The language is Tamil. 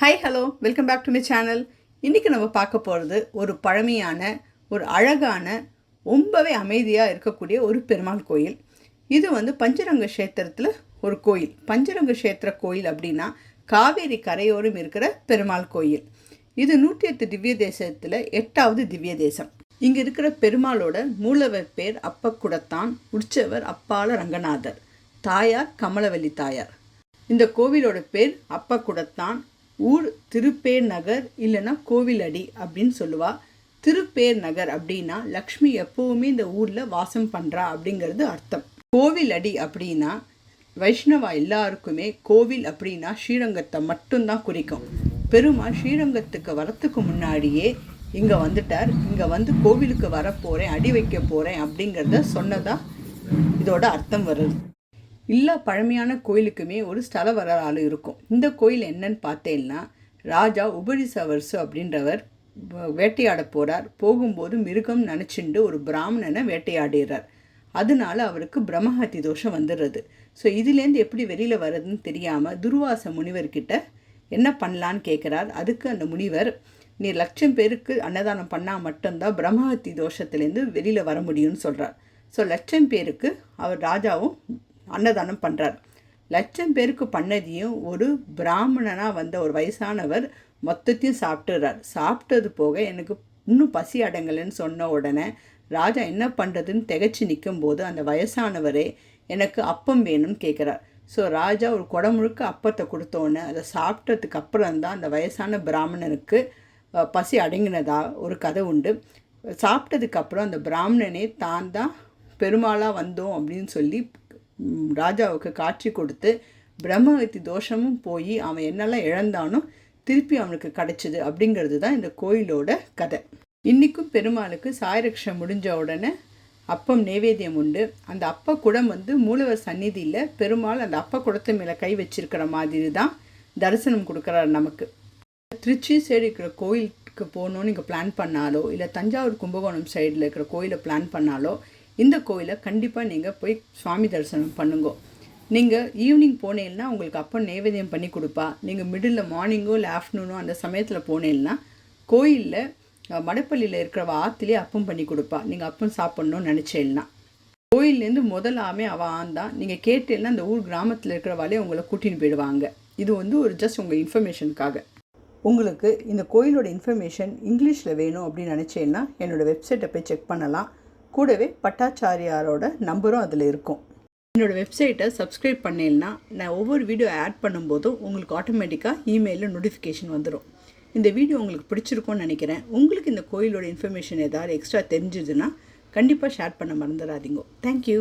Hi hello welcome back to my channel. இன்றைக்கி நம்ம பார்க்க போகிறது ஒரு பழமையான ஒரு அழகான ரொம்பவே அமைதியாக இருக்கக்கூடிய ஒரு பெருமாள் கோயில். இது பஞ்சரங்க கஷேத்திரத்தில் ஒரு கோயில். பஞ்சரங்க கஷேத்திர கோயில் அப்படின்னா காவேரி கரையோரம் இருக்கிற பெருமாள் கோயில். இது 108 திவ்ய தேசத்தில் 8வது திவ்ய தேசம். இங்கே இருக்கிற பெருமாளோட மூலவர் பேர் அப்பக்குடத்தான், உற்சவர் அப்பால ரங்கநாதர், தாயார் கமலவல்லி தாயார். இந்த கோவிலோட பேர் அப்பக்குடத்தான். ஊர் திருப்பேர் நகர் இல்லைன்னா கோவிலடி அப்படின்னு சொல்லுவா. திருப்பேர் நகர் அப்படின்னா லக்ஷ்மி எப்போவுமே இந்த ஊரில் வாசம் பண்ணுறா அப்படிங்கிறது அர்த்தம். கோவிலடி அப்படின்னா வைஷ்ணவா எல்லாருக்குமே கோவில் அப்படின்னா ஸ்ரீரங்கத்தை மட்டும்தான் குறிக்கும். பெருமாள் ஸ்ரீரங்கத்துக்கு வரத்துக்கு முன்னாடியே இங்கே வந்துட்டார். இங்கே கோவிலுக்கு வரப்போகிறேன், அடி வைக்க போகிறேன் அப்படிங்கிறத சொன்னதா இதோட அர்த்தம் வருது. எல்லா பழமையான கோயிலுக்குமே ஒரு ஸ்தல வரலாறு இருக்கும். இந்த கோயில் என்னன்னு பார்த்தேன்னா, ராஜா உபரிசவர்சு அப்படின்றவர் வேட்டையாட போகிறார். போகும்போது மிருகம் நினச்சிண்டு ஒரு பிராமணனை வேட்டையாடுறார். அதனால அவருக்கு பிரம்மஹத்தி தோஷம் வந்துடுறது. ஸோ இதுலேருந்து எப்படி வெளியில் வர்றதுன்னு தெரியாமல் துர்வாச முனிவர்கிட்ட என்ன பண்ணலான்னு கேட்குறார். அதுக்கு அந்த முனிவர், நீ 1,00,000 பேருக்கு அன்னதானம் பண்ணால் மட்டும்தான் பிரம்மஹத்தி தோஷத்துலேருந்து வெளியில் வர முடியும்னு சொல்கிறார். ஸோ 1,00,000 பேருக்கு அவர் ராஜாவும் அன்னதானம் பண்ணுறார். 1,00,000 பேருக்கு பண்ணதையும் ஒரு பிராமணனாக வந்த ஒரு வயசானவர் மொத்தத்தையும் சாப்பிட்டுறார். சாப்பிட்டது போக எனக்கு இன்னும் பசி அடங்கலைன்னு சொன்ன உடனே ராஜா என்ன பண்ணுறதுன்னு திகச்சு நிற்கும் போது அந்த வயசானவரே எனக்கு அப்பம் வேணும்னு கேட்குறார். ஸோ ராஜா ஒரு குடம் முழுக்க அப்பத்தை கொடுத்தோன்னே அதை சாப்பிட்டதுக்கு அப்புறம்தான் அந்த வயசான பிராமணனுக்கு பசி அடங்கினதா ஒரு கதை உண்டு. சாப்பிட்டதுக்கப்புறம் அந்த பிராமணனே தான் பெருமாளாக வந்தோம் அப்படின்னு சொல்லி ராஜாவுக்கு காட்சி கொடுத்து பிரம்மஹத்தி தோஷமும் போய் அவன் என்னெல்லாம் இழந்தானோ திருப்பி அவனுக்கு கிடைச்சிது அப்படிங்கிறது தான் இந்த கோயிலோட கதை. இன்றைக்கும் பெருமாளுக்கு சாயரக்ஷம் முடிஞ்ச உடனே அப்பம் நைவேத்தியம் உண்டு. அந்த அப்ப குடம் மூலவர் சந்நிதியில் பெருமாள் அந்த அப்ப குடத்து மேலே கை வச்சிருக்கிற மாதிரி தான் தரிசனம் கொடுக்குறாரு நமக்கு. திருச்சி சைடு இருக்கிற கோயிலுக்கு போகணுன்னு நீங்கள் பிளான் பண்ணாலோ, இல்லை தஞ்சாவூர் கும்பகோணம் சைடில் இருக்கிற கோயிலை பிளான் பண்ணாலோ இந்த கோயிலை கண்டிப்பாக நீங்கள் போய் சுவாமி தரிசனம் பண்ணுங்க. நீங்கள் ஈவினிங் போனீங்கன்னா உங்களுக்கு அப்போ நைவேத்தியம் பண்ணி கொடுப்பா. நீங்கள் மிடில் மார்னிங்கோ இல்லை ஆஃப்டர்நூனோ அந்த சமயத்தில் போனீங்கன்னா கோயிலில் மடப்பள்ளியில் இருக்கிற ஆற்றுலேயே அப்பம் பண்ணி கொடுப்பா. நீங்கள் அப்பம் சாப்பிட்ணுன்னு நினச்சேன்னா கோயிலேருந்து முதலாமே அவள் ஆந்தான். நீங்கள் கேட்டேன்னா அந்த ஊர் கிராமத்தில் இருக்கிறவாலே உங்களை கூட்டின்னு போயிடுவாங்க. இது ஒரு ஜஸ்ட் உங்கள் இன்ஃபர்மேஷனுக்காக. உங்களுக்கு இந்த கோயிலோட இன்ஃபர்மேஷன் இங்கிலீஷில் வேணும் அப்படின்னு நினச்சேன்னா என்னோடய வெப்சைட்டை போய் செக் பண்ணலாம். கூடவே பட்டாச்சாரியாரோட நம்பரும் அதில் இருக்கும். என்னோடய வெப்சைட்டை சப்ஸ்கிரைப் பண்ணேன்னா நான் ஒவ்வொரு வீடியோ ஆட் பண்ணும்போதும் உங்களுக்கு ஆட்டோமேட்டிக்காக இமெயிலில் நோட்டிஃபிகேஷன் வந்துடும். இந்த வீடியோ உங்களுக்கு பிடிச்சிருக்கும்னு நினைக்கிறேன். உங்களுக்கு இந்த கோயிலோட இன்ஃபர்மேஷன் ஏதாவது எக்ஸ்ட்ரா தெரிஞ்சுதுன்னா கண்டிப்பாக ஷேர் பண்ண மறந்துடாதீங்க. தேங்க்யூ.